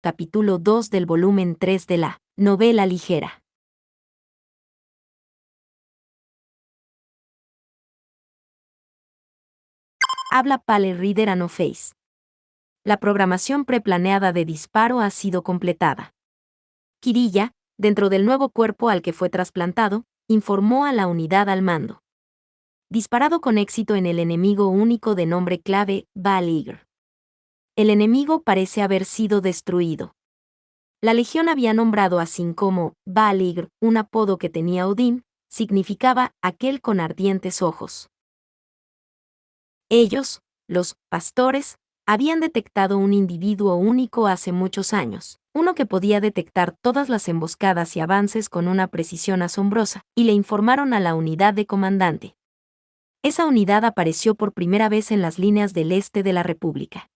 capítulo 2 del volumen 3 de la novela ligera. Habla Pale Reader No Face. La programación preplaneada de disparo ha sido completada. Kirilla, dentro del nuevo cuerpo al que fue trasplantado, informó a la unidad al mando. Disparado con éxito en el enemigo único de nombre clave, Baligr. El enemigo parece haber sido destruido. La legión había nombrado así como Baligr, un apodo que tenía Odín, significaba aquel con ardientes ojos. Ellos, los pastores, habían detectado un individuo único hace muchos años, uno que podía detectar todas las emboscadas y avances con una precisión asombrosa, y le informaron a la unidad de comandante. Esa unidad apareció por primera vez en las líneas del este de la República.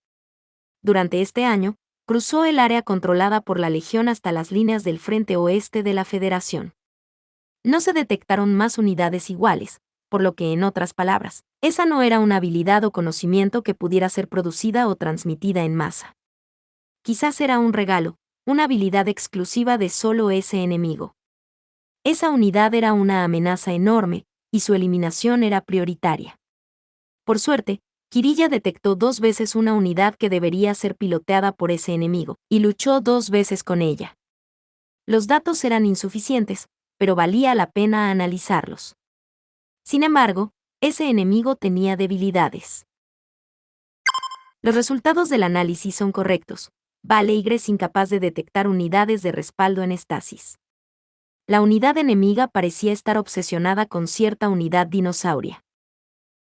Durante este año, cruzó el área controlada por la Legión hasta las líneas del frente oeste de la Federación. No se detectaron más unidades iguales, por lo que, en otras palabras, esa no era una habilidad o conocimiento que pudiera ser producida o transmitida en masa. Quizás era un regalo, una habilidad exclusiva de solo ese enemigo. Esa unidad era una amenaza enorme, y su eliminación era prioritaria. Por suerte, Kirilla detectó 2 veces una unidad que debería ser piloteada por ese enemigo, y luchó 2 veces con ella. Los datos eran insuficientes, pero valía la pena analizarlos. Sin embargo, ese enemigo tenía debilidades. Los resultados del análisis son correctos. Baligr es incapaz de detectar unidades de respaldo en estasis. La unidad enemiga parecía estar obsesionada con cierta unidad dinosauria.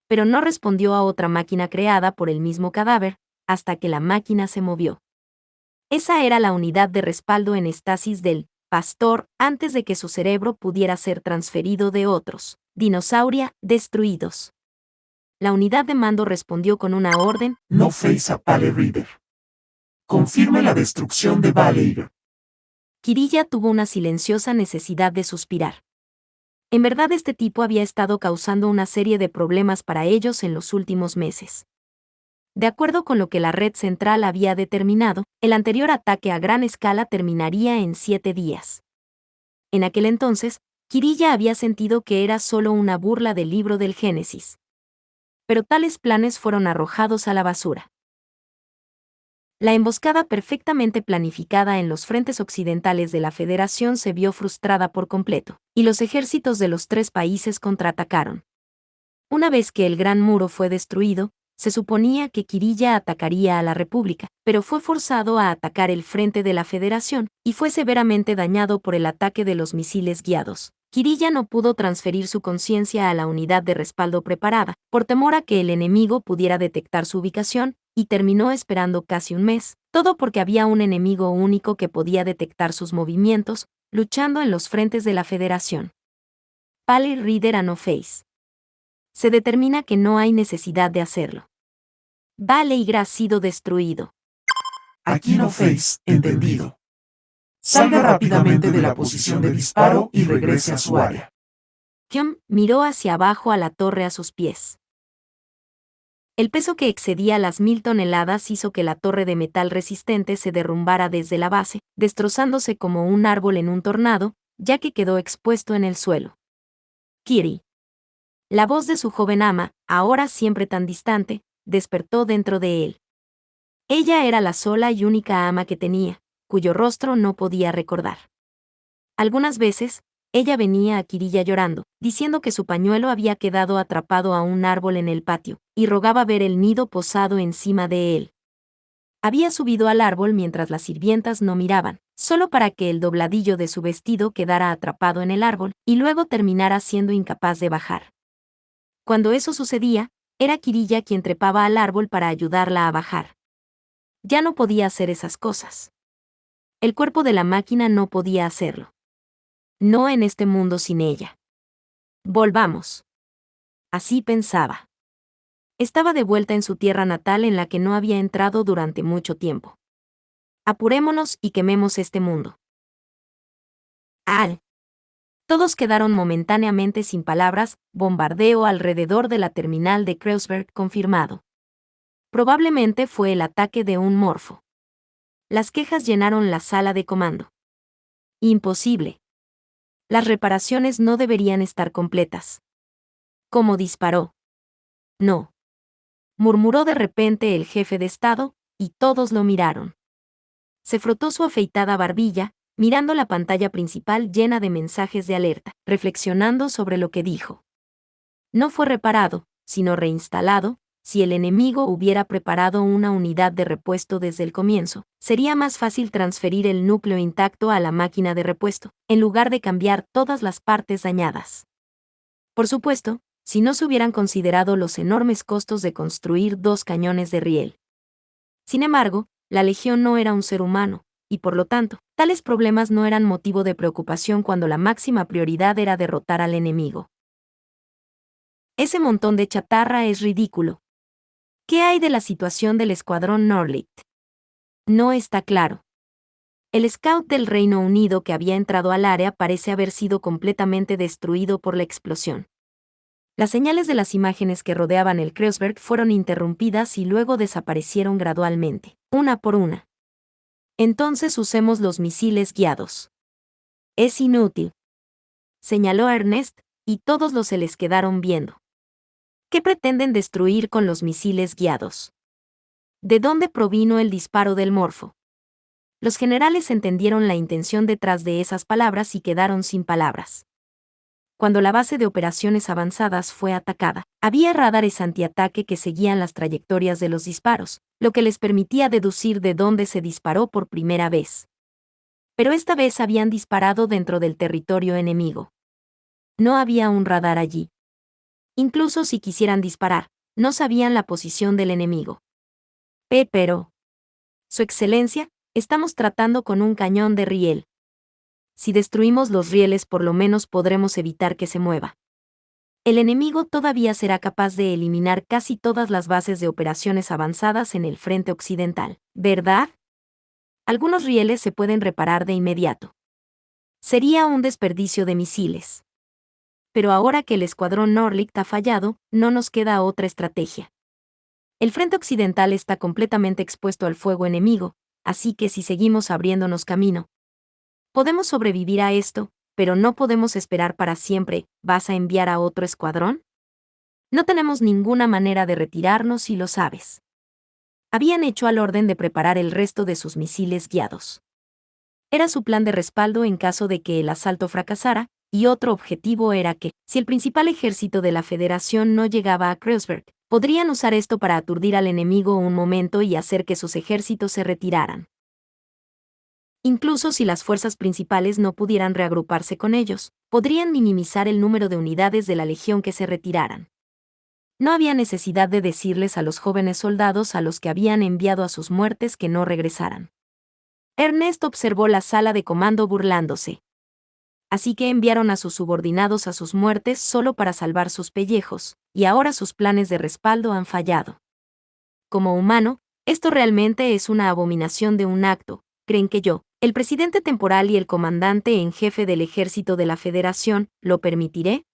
Pero no respondió a otra máquina creada por el mismo cadáver, hasta que la máquina se movió. Esa era la unidad de respaldo en estasis del pastor antes de que su cerebro pudiera ser transferido de otros dinosauria destruidos. La unidad de mando respondió con una orden: No face a Pale Reader. Confirme la destrucción de Baligr. Kirilla tuvo una silenciosa necesidad de suspirar. En verdad, este tipo había estado causando una serie de problemas para ellos en los últimos meses. De acuerdo con lo que la red central había determinado, el anterior ataque a gran escala terminaría en 7 días. En aquel entonces, Kirilla había sentido que era solo una burla del libro del Génesis. Pero tales planes fueron arrojados a la basura. La emboscada perfectamente planificada en los frentes occidentales de la Federación se vio frustrada por completo, y los ejércitos de los 3 países contraatacaron. Una vez que el Gran Muro fue destruido, se suponía que Kirilla atacaría a la República, pero fue forzado a atacar el frente de la Federación, y fue severamente dañado por el ataque de los misiles guiados. Kirilla no pudo transferir su conciencia a la unidad de respaldo preparada, por temor a que el enemigo pudiera detectar su ubicación, y terminó esperando casi un mes, todo porque había un enemigo único que podía detectar sus movimientos, luchando en los frentes de la Federación. Pale Reader No Face. Se determina que no hay necesidad de hacerlo. Baligr ha sido destruido. Aquí no face, entendido. Salga rápidamente de la posición de disparo y regrese a su área. Kyom miró hacia abajo a la torre a sus pies. El peso que excedía las 1000 toneladas hizo que la torre de metal resistente se derrumbara desde la base, destrozándose como un árbol en un tornado, ya que quedó expuesto en el suelo. Kiri. La voz de su joven ama, ahora siempre tan distante, despertó dentro de él. Ella era la sola y única ama que tenía, cuyo rostro no podía recordar. Algunas veces, ella venía a Kirilla llorando, diciendo que su pañuelo había quedado atrapado a un árbol en el patio, y rogaba ver el nido posado encima de él. Había subido al árbol mientras las sirvientas no miraban, solo para que el dobladillo de su vestido quedara atrapado en el árbol, y luego terminara siendo incapaz de bajar. Cuando eso sucedía, era Kirilla quien trepaba al árbol para ayudarla a bajar. Ya no podía hacer esas cosas. El cuerpo de la máquina no podía hacerlo. No en este mundo sin ella. Volvamos. Así pensaba. Estaba de vuelta en su tierra natal en la que no había entrado durante mucho tiempo. Apurémonos y quememos este mundo. ¡Al! Todos quedaron momentáneamente sin palabras. Bombardeo alrededor de la terminal de Kreuzberg confirmado. Probablemente fue el ataque de un morfo. Las quejas llenaron la sala de comando. Imposible. Las reparaciones no deberían estar completas. ¿Cómo disparó? No. Murmuró de repente el jefe de Estado, y todos lo miraron. Se frotó su afeitada barbilla, mirando la pantalla principal llena de mensajes de alerta, reflexionando sobre lo que dijo. No fue reparado, sino reinstalado. Si el enemigo hubiera preparado una unidad de repuesto desde el comienzo, sería más fácil transferir el núcleo intacto a la máquina de repuesto, en lugar de cambiar todas las partes dañadas. Por supuesto, si no se hubieran considerado los enormes costos de construir 2 cañones de riel. Sin embargo, la Legión no era un ser humano, y por lo tanto, tales problemas no eran motivo de preocupación cuando la máxima prioridad era derrotar al enemigo. Ese montón de chatarra es ridículo. ¿Qué hay de la situación del escuadrón Nordlicht? No está claro. El scout del Reino Unido que había entrado al área parece haber sido completamente destruido por la explosión. Las señales de las imágenes que rodeaban el Kreuzberg fueron interrumpidas y luego desaparecieron gradualmente, una por una. Entonces usemos los misiles guiados. Es inútil, señaló Ernest, y todos los se les quedaron viendo. ¿Qué pretenden destruir con los misiles guiados? ¿De dónde provino el disparo del morfo? Los generales entendieron la intención detrás de esas palabras y quedaron sin palabras. Cuando la base de operaciones avanzadas fue atacada, había radares antiataque que seguían las trayectorias de los disparos, lo que les permitía deducir de dónde se disparó por primera vez. Pero esta vez habían disparado dentro del territorio enemigo. No había un radar allí. Incluso si quisieran disparar, no sabían la posición del enemigo. Pero, Su Excelencia, estamos tratando con un cañón de riel. Si destruimos los rieles por lo menos podremos evitar que se mueva. El enemigo todavía será capaz de eliminar casi todas las bases de operaciones avanzadas en el frente occidental, ¿verdad? Algunos rieles se pueden reparar de inmediato. Sería un desperdicio de misiles. Pero ahora que el escuadrón Nordlicht ha fallado, no nos queda otra estrategia. El frente occidental está completamente expuesto al fuego enemigo, así que si seguimos abriéndonos camino, podemos sobrevivir a esto, pero no podemos esperar para siempre. ¿Vas a enviar a otro escuadrón? No tenemos ninguna manera de retirarnos y lo sabes. Habían hecho al orden de preparar el resto de sus misiles guiados. Era su plan de respaldo en caso de que el asalto fracasara, y otro objetivo era que, si el principal ejército de la Federación no llegaba a Kreuzberg, podrían usar esto para aturdir al enemigo un momento y hacer que sus ejércitos se retiraran. Incluso si las fuerzas principales no pudieran reagruparse con ellos, podrían minimizar el número de unidades de la Legión que se retiraran. No había necesidad de decirles a los jóvenes soldados a los que habían enviado a sus muertes que no regresaran. Ernest observó la sala de comando burlándose. Así que enviaron a sus subordinados a sus muertes solo para salvar sus pellejos, y ahora sus planes de respaldo han fallado. Como humano, esto realmente es una abominación de un acto. ¿Creen que yo, el presidente temporal y el comandante en jefe del ejército de la Federación, lo permitiré?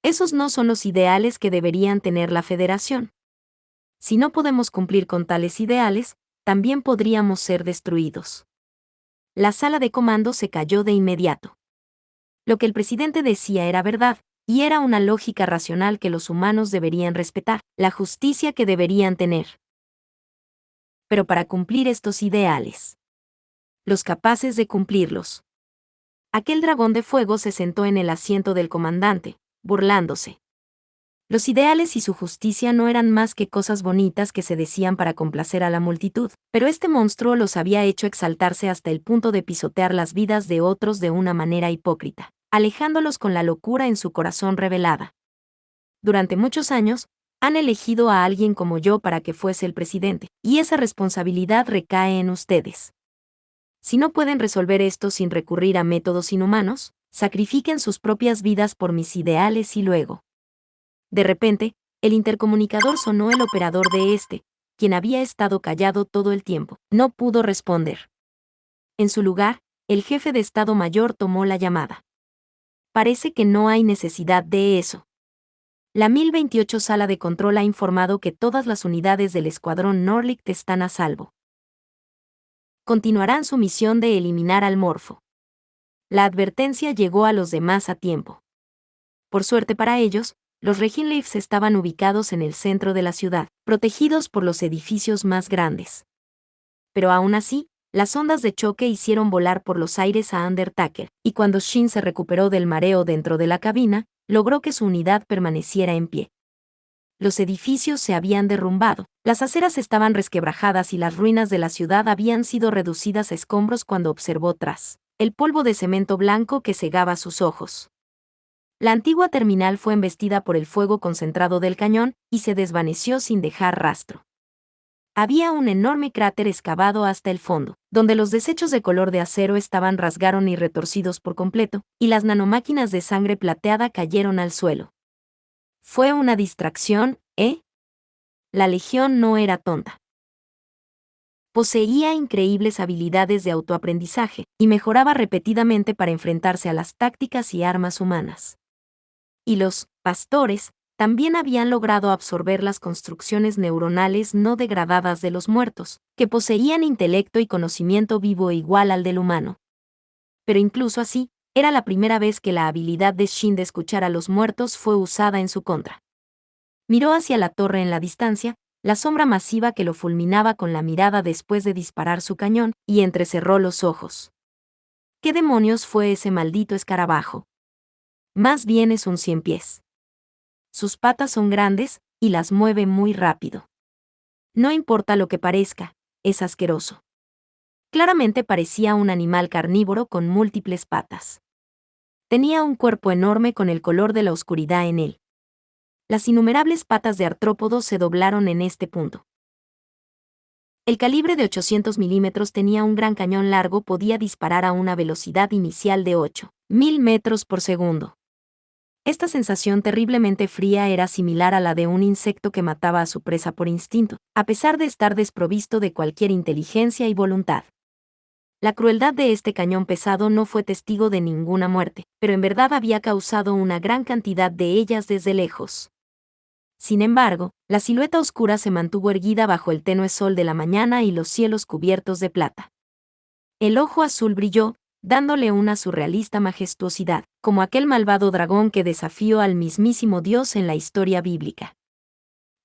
Esos no son los ideales que deberían tener la Federación. Si no podemos cumplir con tales ideales, también podríamos ser destruidos. La sala de comando se cayó de inmediato. Lo que el presidente decía era verdad, y era una lógica racional que los humanos deberían respetar, la justicia que deberían tener. Pero para cumplir estos ideales, los capaces de cumplirlos. Aquel dragón de fuego se sentó en el asiento del comandante, burlándose. Los ideales y su justicia no eran más que cosas bonitas que se decían para complacer a la multitud, pero este monstruo los había hecho exaltarse hasta el punto de pisotear las vidas de otros de una manera hipócrita, alejándolos con la locura en su corazón revelada. Durante muchos años, han elegido a alguien como yo para que fuese el presidente, y esa responsabilidad recae en ustedes. Si no pueden resolver esto sin recurrir a métodos inhumanos, sacrifiquen sus propias vidas por mis ideales y luego. De repente, el intercomunicador sonó. El operador de quien había estado callado todo el tiempo, no pudo responder. En su lugar, el jefe de Estado Mayor tomó la llamada. Parece que no hay necesidad de eso. La 1028 sala de control ha informado que todas las unidades del escuadrón Nordlicht están a salvo. continuarán su misión de eliminar al morfo. La advertencia llegó a los demás a tiempo. Por suerte para ellos, los Reginleifs estaban ubicados en el centro de la ciudad, protegidos por los edificios más grandes. Pero aún así, las ondas de choque hicieron volar por los aires a Undertaker, y cuando Shin se recuperó del mareo dentro de la cabina, logró que su unidad permaneciera en pie. Los edificios se habían derrumbado, las aceras estaban resquebrajadas y las ruinas de la ciudad habían sido reducidas a escombros cuando observó tras el polvo de cemento blanco que cegaba sus ojos. La antigua terminal fue embestida por el fuego concentrado del cañón y se desvaneció sin dejar rastro. Había un enorme cráter excavado hasta el fondo, donde los desechos de color de acero estaban rasgaron y retorcidos por completo, y las nanomáquinas de sangre plateada cayeron al suelo. Fue una distracción, ¿eh? La Legión no era tonta. Poseía increíbles habilidades de autoaprendizaje, y mejoraba repetidamente para enfrentarse a las tácticas y armas humanas. Y los pastores también habían logrado absorber las construcciones neuronales no degradadas de los muertos, que poseían intelecto y conocimiento vivo igual al del humano. Pero incluso así, era la primera vez que la habilidad de Shin de escuchar a los muertos fue usada en su contra. Miró hacia la torre en la distancia, la sombra masiva que lo fulminaba con la mirada después de disparar su cañón, y entrecerró los ojos. ¿Qué demonios fue ese maldito escarabajo? Más bien es un ciempiés. Sus patas son grandes, y las mueve muy rápido. No importa lo que parezca, es asqueroso. Claramente parecía un animal carnívoro con múltiples patas. Tenía un cuerpo enorme con el color de la oscuridad en él. Las innumerables patas de artrópodo se doblaron en este punto. El calibre de 800 milímetros tenía un gran cañón largo, podía disparar a una velocidad inicial de 8.000 metros por segundo. Esta sensación terriblemente fría era similar a la de un insecto que mataba a su presa por instinto, a pesar de estar desprovisto de cualquier inteligencia y voluntad. La crueldad de este cañón pesado no fue testigo de ninguna muerte, pero en verdad había causado una gran cantidad de ellas desde lejos. Sin embargo, la silueta oscura se mantuvo erguida bajo el tenue sol de la mañana y los cielos cubiertos de plata. El ojo azul brilló, dándole una surrealista majestuosidad, como aquel malvado dragón que desafió al mismísimo Dios en la historia bíblica.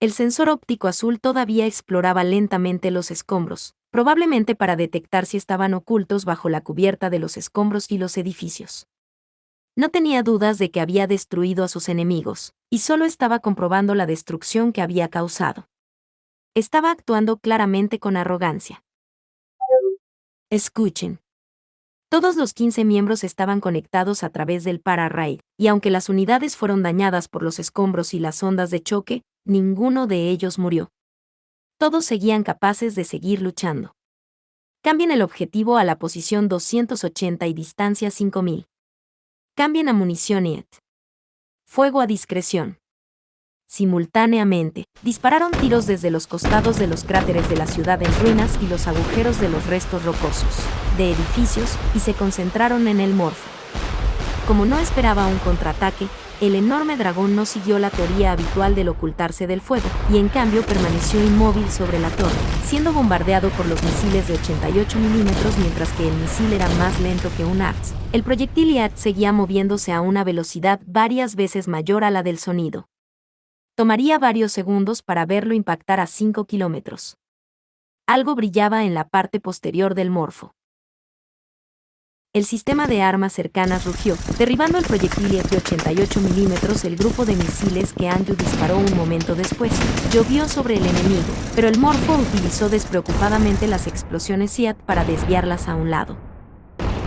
El sensor óptico azul todavía exploraba lentamente los escombros, probablemente para detectar si estaban ocultos bajo la cubierta de los escombros y los edificios. No tenía dudas de que había destruido a sus enemigos, y solo estaba comprobando la destrucción que había causado. Estaba actuando claramente con arrogancia. Escuchen. Todos los 15 miembros estaban conectados a través del para-raid, y aunque las unidades fueron dañadas por los escombros y las ondas de choque, ninguno de ellos murió. Todos seguían capaces de seguir luchando. Cambien el objetivo a la posición 280 y distancia 5000. Cambien a munición y fuego a discreción. Simultáneamente, dispararon tiros desde los costados de los cráteres de la ciudad en ruinas y los agujeros de los restos rocosos de edificios, y se concentraron en el morfo. Como no esperaba un contraataque, el enorme dragón no siguió la teoría habitual del ocultarse del fuego, y en cambio permaneció inmóvil sobre la torre, siendo bombardeado por los misiles de 88 milímetros mientras que el misil era más lento que un ARTS. El proyectil IAT seguía moviéndose a una velocidad varias veces mayor a la del sonido. Tomaría varios segundos para verlo impactar a 5 kilómetros. Algo brillaba en la parte posterior del morfo. El sistema de armas cercanas rugió, derribando el proyectil de 88 milímetros. El grupo de misiles que Anju disparó un momento después llovió sobre el enemigo, pero el morfo utilizó despreocupadamente las explosiones IAT para desviarlas a un lado.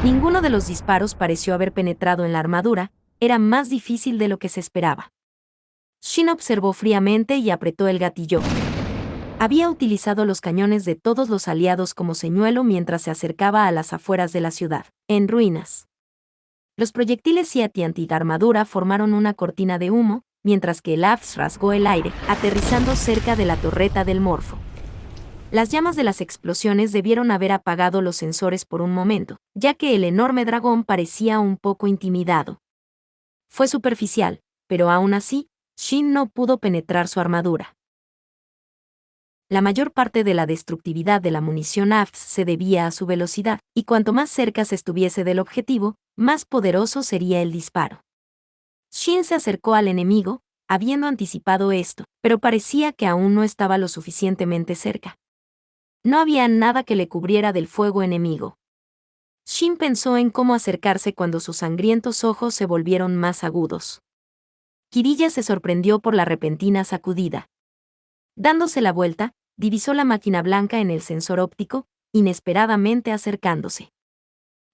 Ninguno de los disparos pareció haber penetrado en la armadura, era más difícil de lo que se esperaba. Shin observó fríamente y apretó el gatillo. Había utilizado los cañones de todos los aliados como señuelo mientras se acercaba a las afueras de la ciudad, en ruinas. Los proyectiles IAT anti-armadura formaron una cortina de humo, mientras que el AFS rasgó el aire, aterrizando cerca de la torreta del morfo. Las llamas de las explosiones debieron haber apagado los sensores por un momento, ya que el enorme dragón parecía un poco intimidado. Fue superficial, pero aún así, Shin no pudo penetrar su armadura. La mayor parte de la destructividad de la munición AFS se debía a su velocidad, y cuanto más cerca se estuviese del objetivo, más poderoso sería el disparo. Shin se acercó al enemigo, habiendo anticipado esto, pero parecía que aún no estaba lo suficientemente cerca. No había nada que le cubriera del fuego enemigo. Shin pensó en cómo acercarse cuando sus sangrientos ojos se volvieron más agudos. Kirilla se sorprendió por la repentina sacudida. Dándose la vuelta, divisó la máquina blanca en el sensor óptico, inesperadamente acercándose.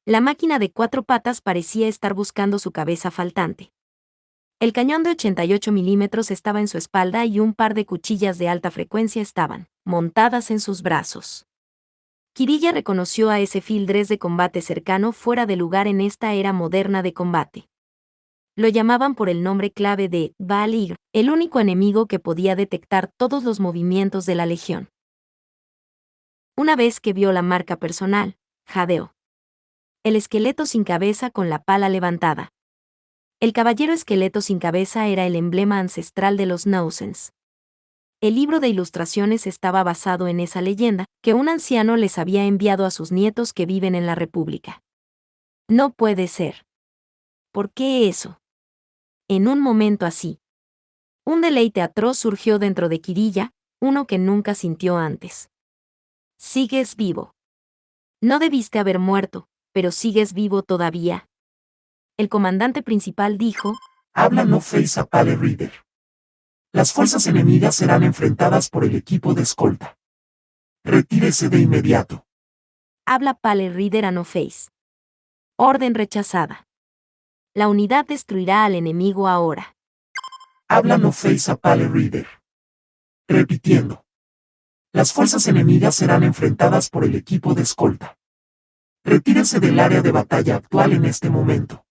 La máquina de 4 patas parecía estar buscando su cabeza faltante. El cañón de 88 milímetros estaba en su espalda y un par de cuchillas de alta frecuencia estaban montadas en sus brazos. Kirilla reconoció a ese fildres de combate cercano fuera de lugar en esta era moderna de combate. Lo llamaban por el nombre clave de Baal-Ig, el único enemigo que podía detectar todos los movimientos de la legión. Una vez que vio la marca personal, jadeó. El esqueleto sin cabeza con la pala levantada. El caballero esqueleto sin cabeza era el emblema ancestral de los Nausens. El libro de ilustraciones estaba basado en esa leyenda, que un anciano les había enviado a sus nietos que viven en la República. No puede ser. ¿Por qué eso? En un momento así. Un deleite atroz surgió dentro de Kirilla, uno que nunca sintió antes. Sigues vivo. No debiste haber muerto, pero sigues vivo todavía. El comandante principal dijo: Habla No Face a Pale Reader. Las fuerzas enemigas serán enfrentadas por el equipo de escolta. Retírese de inmediato. habla Pale Reader a No Face. Orden rechazada. La unidad destruirá al enemigo ahora. Habla No Face a Pale Reader. Repitiendo. Las fuerzas enemigas serán enfrentadas por el equipo de escolta. Retírese del área de batalla actual en este momento.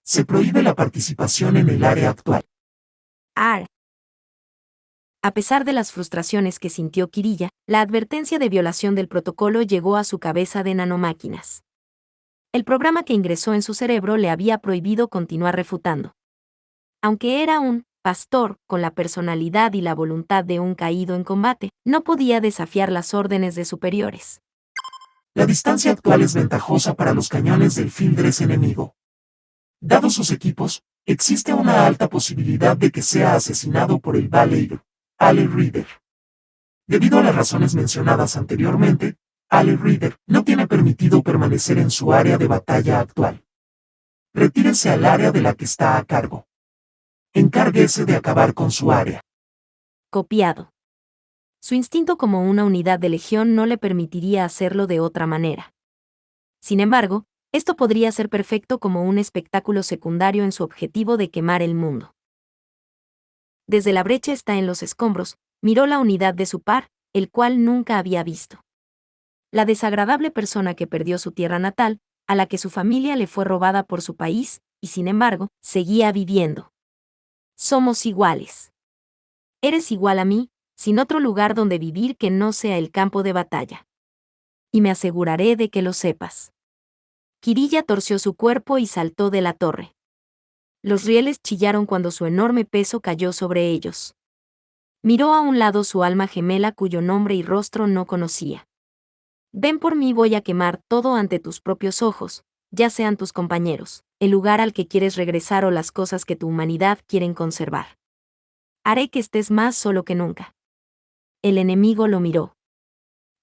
Se prohíbe la participación en el área actual. Ar. A pesar de las frustraciones que sintió Kirilla, la advertencia de violación del protocolo llegó a su cabeza de nanomáquinas. El programa que ingresó en su cerebro le había prohibido continuar refutando. Aunque era un pastor con la personalidad y la voluntad de un caído en combate, no podía desafiar las órdenes de superiores. La distancia actual es ventajosa para los cañones del fildres enemigo. Dados sus equipos, existe una alta posibilidad de que sea asesinado por el Baal-Ig, Pale Reader. Debido a las razones mencionadas anteriormente, Pale Reader no tiene permitido permanecer en su área de batalla actual. Retírese al área de la que está a cargo. Encárguese de acabar con su área. Copiado. Su instinto como una unidad de legión no le permitiría hacerlo de otra manera. Sin embargo, esto podría ser perfecto como un espectáculo secundario en su objetivo de quemar el mundo. Desde la brecha está en los escombros, miró la unidad de su par, el cual nunca había visto. La desagradable persona que perdió su tierra natal, a la que su familia le fue robada por su país, y sin embargo, seguía viviendo. Somos iguales. Eres igual a mí, sin otro lugar donde vivir que no sea el campo de batalla. Y me aseguraré de que lo sepas. Kirilla torció su cuerpo y saltó de la torre. Los rieles chillaron cuando su enorme peso cayó sobre ellos. Miró a un lado su alma gemela cuyo nombre y rostro no conocía. Ven por mí, voy a quemar todo ante tus propios ojos, ya sean tus compañeros, el lugar al que quieres regresar o las cosas que tu humanidad quieren conservar. Haré que estés más solo que nunca. El enemigo lo miró.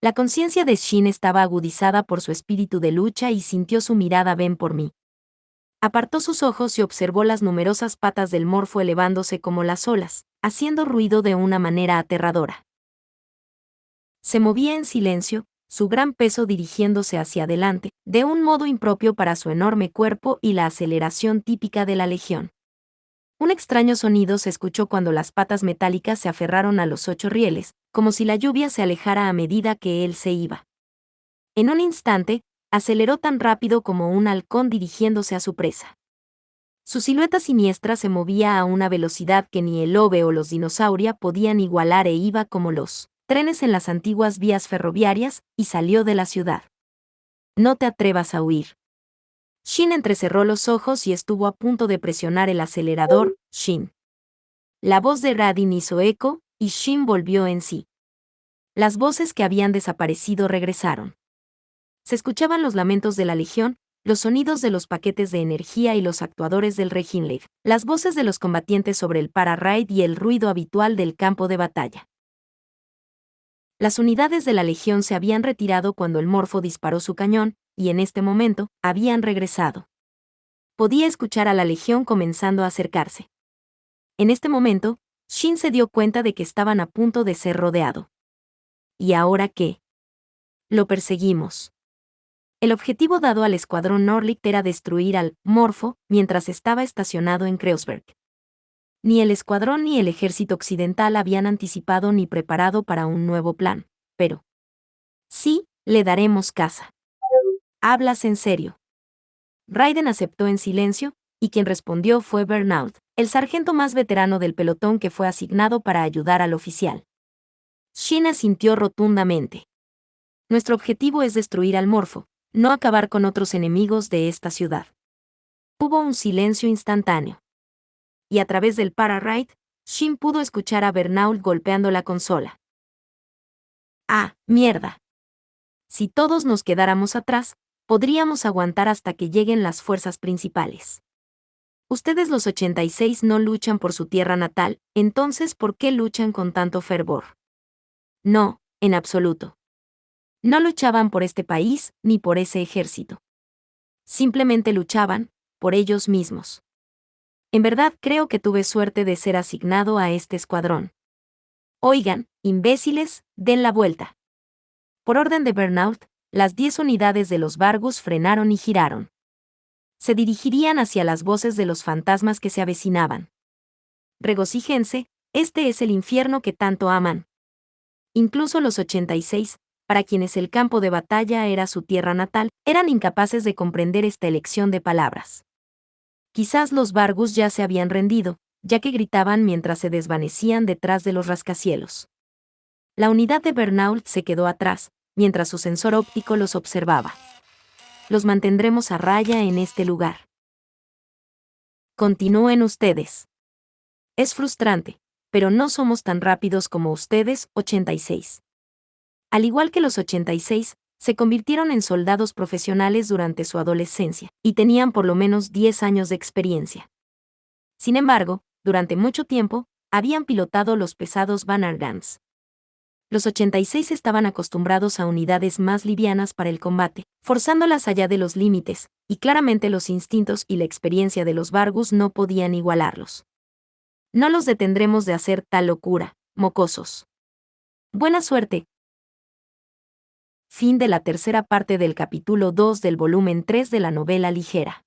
La conciencia de Shin estaba agudizada por su espíritu de lucha y sintió su mirada. Ven por mí. Apartó sus ojos y observó las numerosas patas del morfo elevándose como las olas, haciendo ruido de una manera aterradora. Se movía en silencio, su gran peso dirigiéndose hacia adelante, de un modo impropio para su enorme cuerpo y la aceleración típica de la legión. Un extraño sonido se escuchó cuando las patas metálicas se aferraron a los 8 rieles, como si la lluvia se alejara a medida que él se iba. En un instante, aceleró tan rápido como un halcón dirigiéndose a su presa. Su silueta siniestra se movía a una velocidad que ni el lobe o los dinosauria podían igualar e iba como los trenes en las antiguas vías ferroviarias, y salió de la ciudad. No te atrevas a huir. Shin entrecerró los ojos y estuvo a punto de presionar el acelerador. Shin. La voz de Radin hizo eco, y Shin volvió en sí. Las voces que habían desaparecido regresaron. Se escuchaban los lamentos de la Legión, los sonidos de los paquetes de energía y los actuadores del Reginlev, las voces de los combatientes sobre el para-raid y el ruido habitual del campo de batalla. Las unidades de la Legión se habían retirado cuando el Morfo disparó su cañón, y en este momento, habían regresado. Podía escuchar a la Legión comenzando a acercarse. En este momento, Shin se dio cuenta de que estaban a punto de ser rodeado. ¿Y ahora qué? Lo perseguimos. El objetivo dado al escuadrón Norlicht era destruir al Morfo mientras estaba estacionado en Kreuzberg. Ni el escuadrón ni el ejército occidental habían anticipado ni preparado para un nuevo plan, pero sí, le daremos caza. ¿Hablas en serio? Raiden aceptó en silencio, y quien respondió fue Bernaud, el sargento más veterano del pelotón que fue asignado para ayudar al oficial. Shin asintió rotundamente. Nuestro objetivo es destruir al Morfo, no acabar con otros enemigos de esta ciudad. Hubo un silencio instantáneo. Y a través del para-raid, Shin pudo escuchar a Bernaud golpeando la consola. ¡Ah, mierda! Si todos nos quedáramos atrás, podríamos aguantar hasta que lleguen las fuerzas principales. Ustedes los 86 no luchan por su tierra natal, entonces ¿por qué luchan con tanto fervor? No, en absoluto. No luchaban por este país ni por ese ejército. Simplemente luchaban por ellos mismos. En verdad creo que tuve suerte de ser asignado a este escuadrón. Oigan, imbéciles, den la vuelta. Por orden de Bernaud, las 10 unidades de los Vargus frenaron y giraron. Se dirigirían hacia las voces de los fantasmas que se avecinaban. Regocíjense, este es el infierno que tanto aman. Incluso los 86, para quienes el campo de batalla era su tierra natal, eran incapaces de comprender esta elección de palabras. Quizás los Vargus ya se habían rendido, ya que gritaban mientras se desvanecían detrás de los rascacielos. La unidad de Bernaud se quedó atrás, mientras su sensor óptico los observaba. Los mantendremos a raya en este lugar. Continúen ustedes. Es frustrante, pero no somos tan rápidos como ustedes, 86. Al igual que los 86, se convirtieron en soldados profesionales durante su adolescencia, y tenían por lo menos 10 años de experiencia. Sin embargo, durante mucho tiempo, habían pilotado los pesados Banner Guns. Los 86 estaban acostumbrados a unidades más livianas para el combate, forzándolas allá de los límites, y claramente los instintos y la experiencia de los Vargus no podían igualarlos. No los detendremos de hacer tal locura, mocosos. Buena suerte. Fin de la tercera parte del capítulo 2 del volumen 3 de la novela ligera.